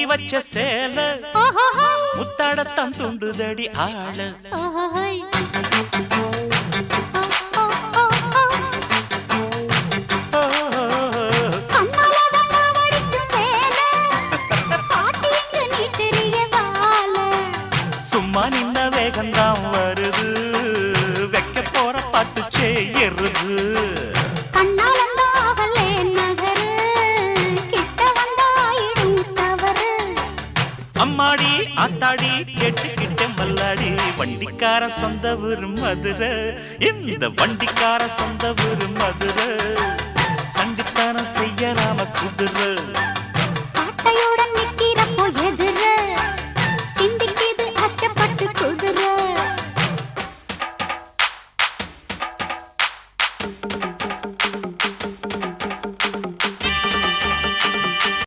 வச்ச சேல முத்தாடத்தான் துண்டுதடி ஆள சும்மா நின்ன வேகந்தான் வருது வைக்க போற பாட்டு செய்யறது அம்மாடி ஆத்தாடி கேட்டுக்கிட்ட மல்லாடி வண்டிக்கார சொந்த ஊரு மதுரை இந்த வண்டிக்கார சொந்த ஊரு மதுரை சண்டித்தானம் செய்யலாம குதிரை